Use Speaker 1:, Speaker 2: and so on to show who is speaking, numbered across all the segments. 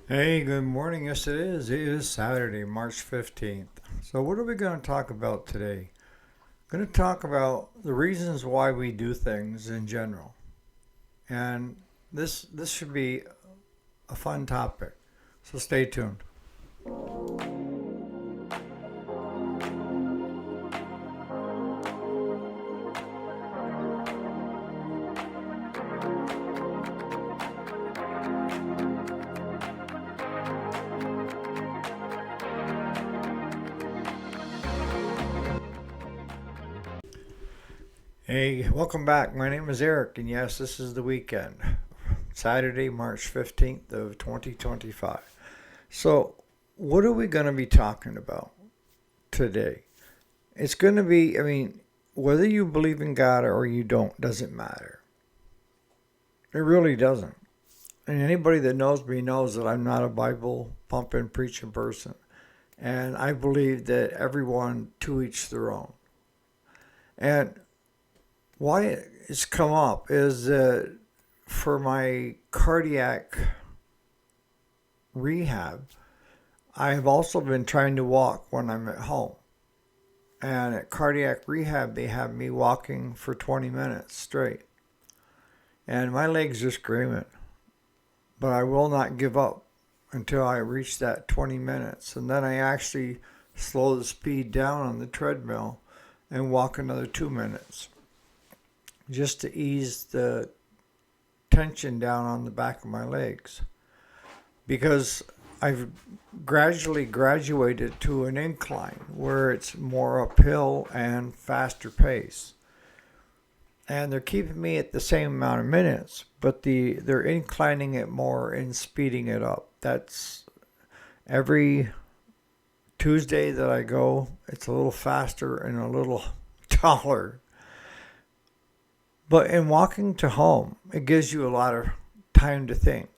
Speaker 1: Hey, good morning. Yes, it is. It is Saturday, March 15th. So, what are we going to talk about today? Going to talk about the reasons why we do things in general. And this should be a fun topic. So, stay tuned. Hey, welcome back. My name is Eric, and yes, this is the weekend. Saturday, March 15th of 2025. So, what are we going to be talking about today? It's going to be, whether you believe in God or you don't doesn't matter. It really doesn't. And anybody that knows me knows that I'm not a Bible pumping, preaching person. And I believe that everyone to each their own. And why it's come up is that for my cardiac rehab, I've also been trying to walk when I'm at home. And at cardiac rehab, they have me walking for 20 minutes straight. And my legs are screaming. But I will not give up until I reach that 20 minutes. And then I actually slow the speed down on the treadmill and walk another 2 minutes just to ease the tension down on the back of my legs. Because I've gradually graduated to an incline where it's more uphill and faster pace. And they're keeping me at the same amount of minutes, but they're inclining it more and speeding it up. That's every Tuesday that I go, it's a little faster and a little taller. But in walking to home, it gives you a lot of time to think.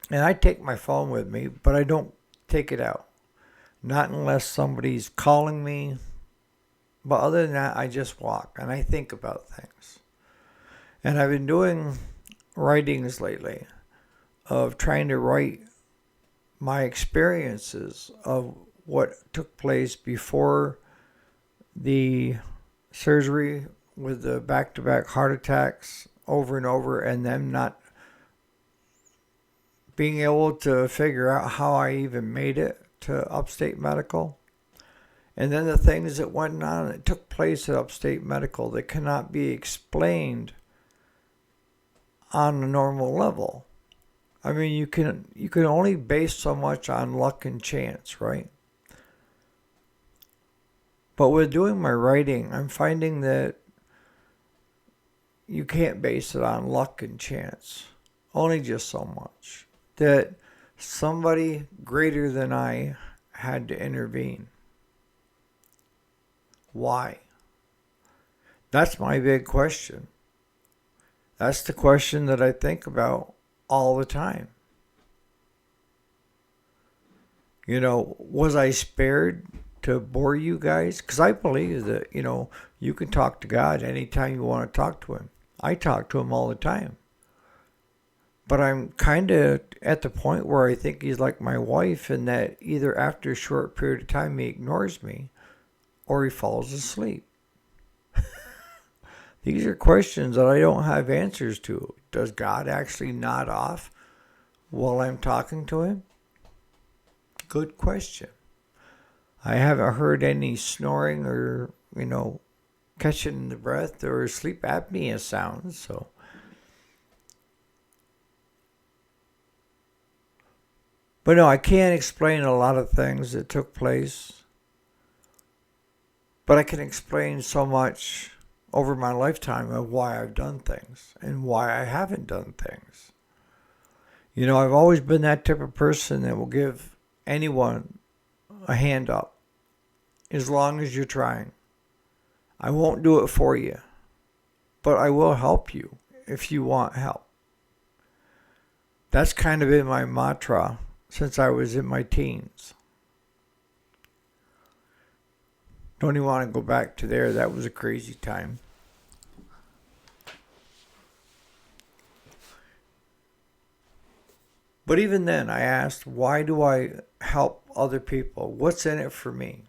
Speaker 1: And I take my phone with me, but I don't take it out. Not unless somebody's calling me. But other than that, I just walk and I think about things. And I've been doing writings lately of trying to write my experiences of what took place before the surgery with the back to back heart attacks over and over, and them not being able to figure out how I even made it to upstate medical. And then the things that went on that took place at upstate medical that cannot be explained on a normal level. I mean, you can only base so much on luck and chance, right? But with doing my writing, I'm finding that you can't base it on luck and chance. Only just so much. That somebody greater than I had to intervene. Why? That's my big question. That's the question that I think about all the time. Was I spared to bore you guys? Because I believe that, you can talk to God anytime you want to talk to Him. I talk to Him all the time. But I'm kind of at the point where I think He's like my wife, in that either after a short period of time He ignores me or He falls asleep. These are questions that I don't have answers to. Does God actually nod off while I'm talking to Him? Good question. I haven't heard any snoring or, catching the breath or sleep apnea sounds, so. But no, I can't explain a lot of things that took place. But I can explain so much over my lifetime of why I've done things and why I haven't done things. I've always been that type of person that will give anyone a hand up as long as you're trying. I won't do it for you, but I will help you if you want help. That's kind of been my mantra since I was in my teens. Don't even want to go back to there. That was a crazy time. But even then, I asked, why do I help other people? What's in it for me?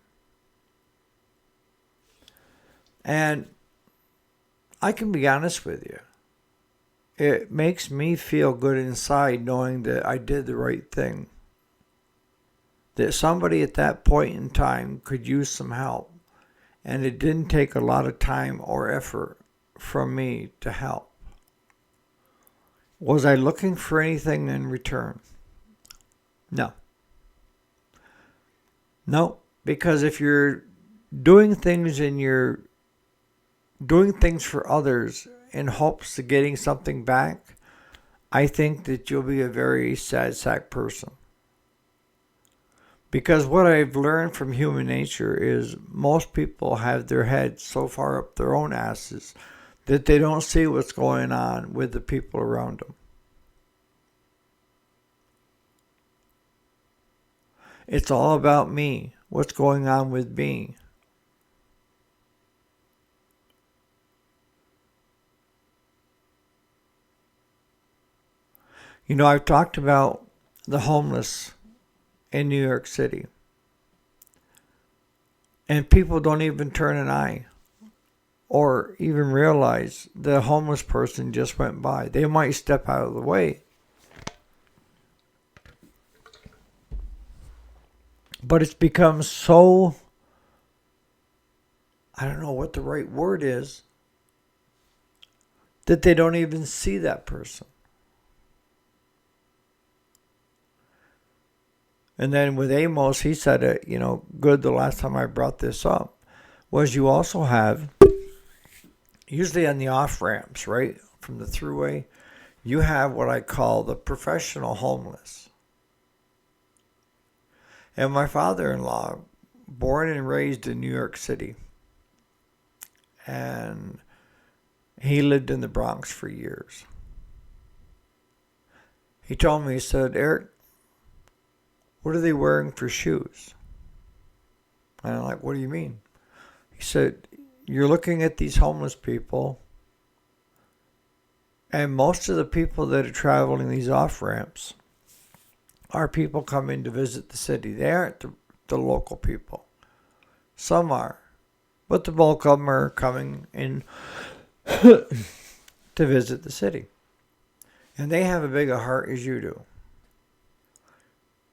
Speaker 1: And I can be honest with you. It makes me feel good inside knowing that I did the right thing. That somebody at that point in time could use some help. And it didn't take a lot of time or effort from me to help. Was I looking for anything in return? No. No, because if you're doing things for others in hopes of getting something back, I think that you'll be a very sad sack person. Because what I've learned from human nature is most people have their heads so far up their own asses that they don't see what's going on with the people around them. It's all about me, what's going on with me. You know, I've talked about the homeless in New York City. And people don't even turn an eye or even realize the homeless person just went by. They might step out of the way. But it's become so, I don't know what the right word is, that they don't even see that person. And then with Amos, he said it, good the last time I brought this up, was you also have, usually on the off-ramps, right, from the thruway, you have what I call the professional homeless. And my father-in-law, born and raised in New York City, and he lived in the Bronx for years. He told me, he said, Eric, what are they wearing for shoes? And I'm like, what do you mean? He said, you're looking at these homeless people, and most of the people that are traveling these off-ramps are people coming to visit the city. They aren't the local people. Some are. But the bulk of them are coming in to visit the city. And they have as big a heart as you do.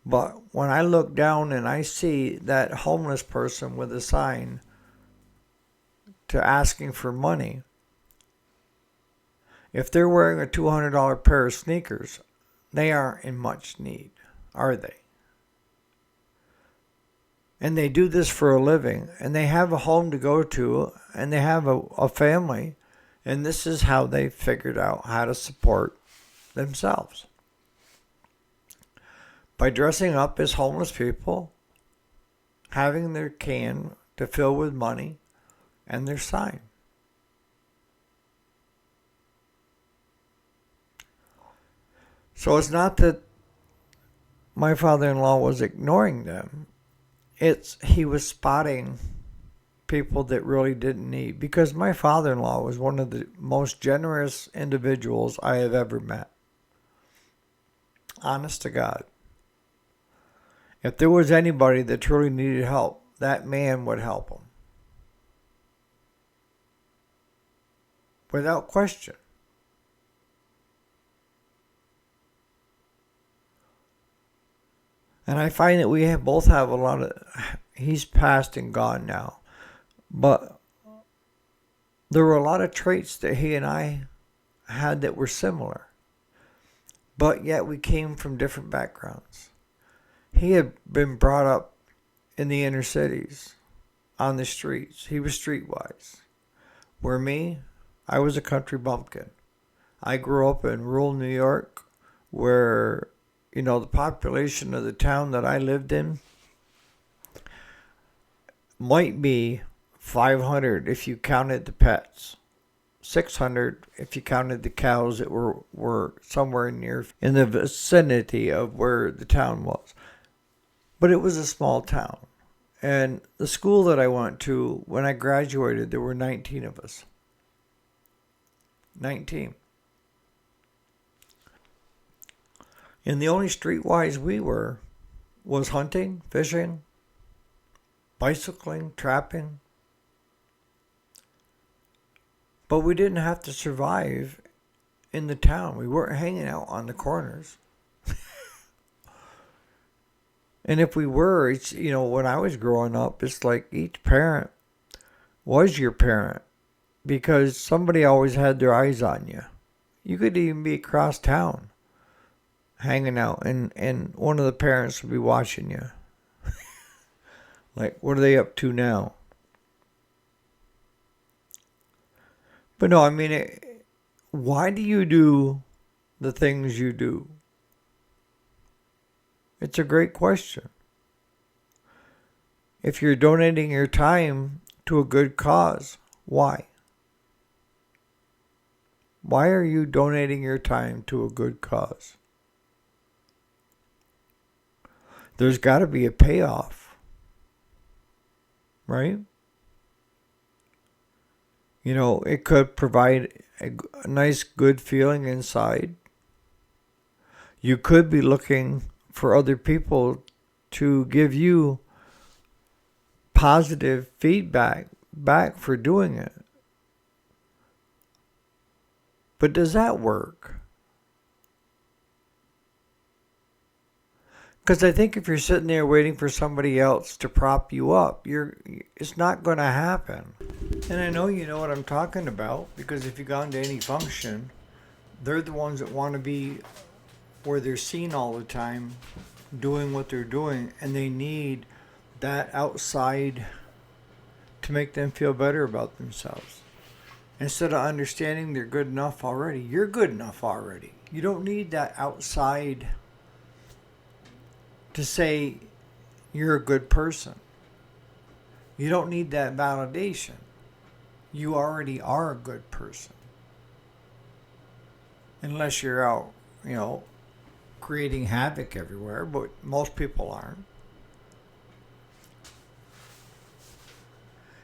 Speaker 1: But when I look down and I see that homeless person with a sign to asking for money, if they're wearing a $200 pair of sneakers, they aren't in much need, are they? And they do this for a living, and they have a home to go to, and they have a family, and this is how they figured out how to support themselves. By dressing up as homeless people, having their can to fill with money, and their sign. So it's not that my father-in-law was ignoring them. He was spotting people that really didn't need. Because my father-in-law was one of the most generous individuals I have ever met. Honest to God. If there was anybody that truly needed help, that man would help them. Without question. And I find that we both have a lot of, he's passed and gone now, but there were a lot of traits that he and I had that were similar, but yet we came from different backgrounds. He had been brought up in the inner cities, on the streets. He was streetwise. Where me, I was a country bumpkin. I grew up in rural New York where, the population of the town that I lived in might be 500 if you counted the pets. 600 if you counted the cows that were somewhere near in the vicinity of where the town was. But it was a small town. And the school that I went to, when I graduated, there were 19 of us. 19. And the only streetwise we were was hunting, fishing, bicycling, trapping. But we didn't have to survive in the town. We weren't hanging out on the corners. And if we were, it's, when I was growing up, it's like each parent was your parent because somebody always had their eyes on you. You could even be across town hanging out, and one of the parents would be watching you. Like, what are they up to now? But no, I mean, why do you do the things you do? It's a great question. If you're donating your time to a good cause, why? Why are you donating your time to a good cause? There's got to be a payoff, right? It could provide a nice, good feeling inside. You could be looking for other people to give you positive feedback back for doing it. But does that work? Because I think if you're sitting there waiting for somebody else to prop you up, it's not going to happen. And I know you know what I'm talking about, because if you've gone to any function, they're the ones that want to be where they're seen all the time doing what they're doing, and they need that outside to make them feel better about themselves. Instead of understanding they're good enough already, you're good enough already. You don't need that outside to say you're a good person. You don't need that validation. You already are a good person. Unless you're out, creating havoc everywhere, but most people aren't.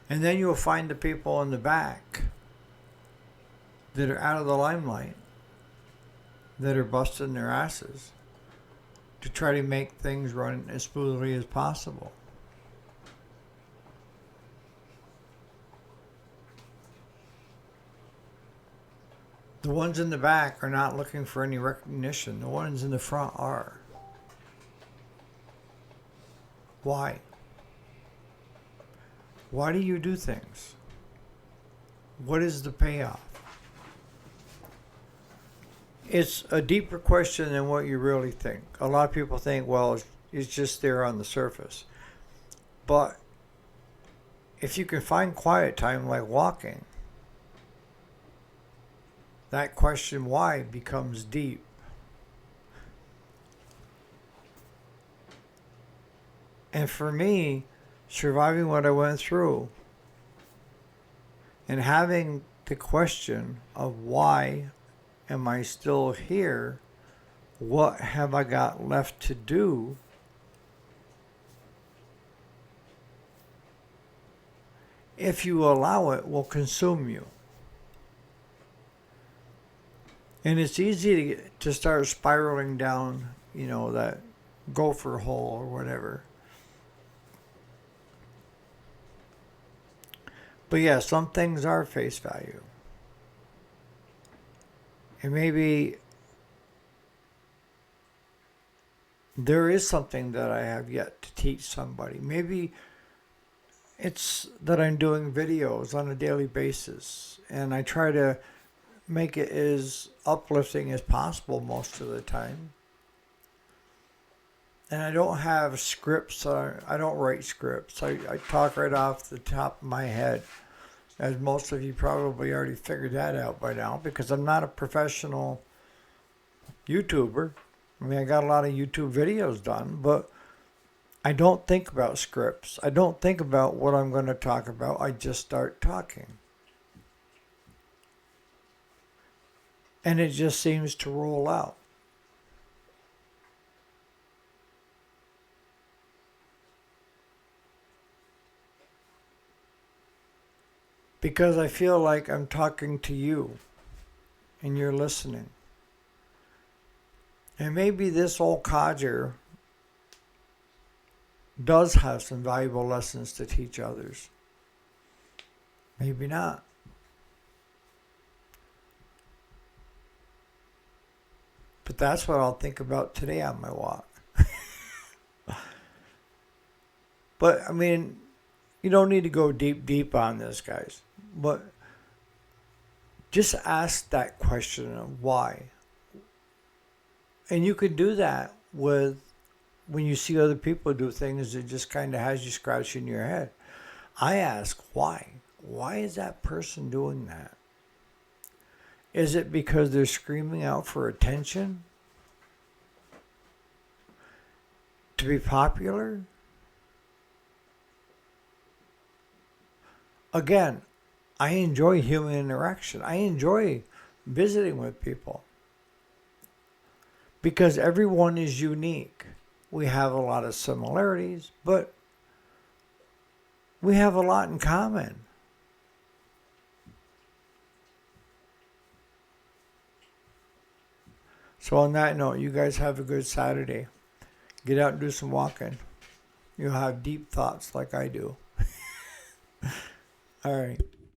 Speaker 1: And then you'll find the people in the back that are out of the limelight, that are busting their asses to try to make things run as smoothly as possible. The ones in the back are not looking for any recognition. The ones in the front are. Why? Why do you do things? What is the payoff? It's a deeper question than what you really think. A lot of people think, well, it's just there on the surface. But if you can find quiet time like walking, that question why becomes deep. And for me, surviving what I went through and having the question of why am I still here? What have I got left to do? If you allow it, will consume you. And it's easy to start spiraling down, that gopher hole or whatever. But yeah, some things are face value. And maybe there is something that I have yet to teach somebody. Maybe it's that I'm doing videos on a daily basis, and I try to make it as uplifting as possible most of the time. And I don't have scripts. I don't write scripts. I talk right off the top of my head, as most of you probably already figured that out by now, because I'm not a professional YouTuber. I mean, I got a lot of YouTube videos done, but I don't think about scripts. I don't think about what I'm going to talk about. I just start talking. And it just seems to roll out. Because I feel like I'm talking to you and you're listening. And maybe this old codger does have some valuable lessons to teach others. Maybe not. But that's what I'll think about today on my walk. But, I mean, you don't need to go deep on this, guys. But just ask that question of why. And you could do that with when you see other people do things that just kind of has you scratching your head. I ask why. Why is that person doing that? Is it because they're screaming out for attention? To be popular? Again, I enjoy human interaction. I enjoy visiting with people. Because everyone is unique. We have a lot of similarities, but we have a lot in common. So on that note, you guys have a good Saturday. Get out and do some walking. You'll have deep thoughts like I do. All right.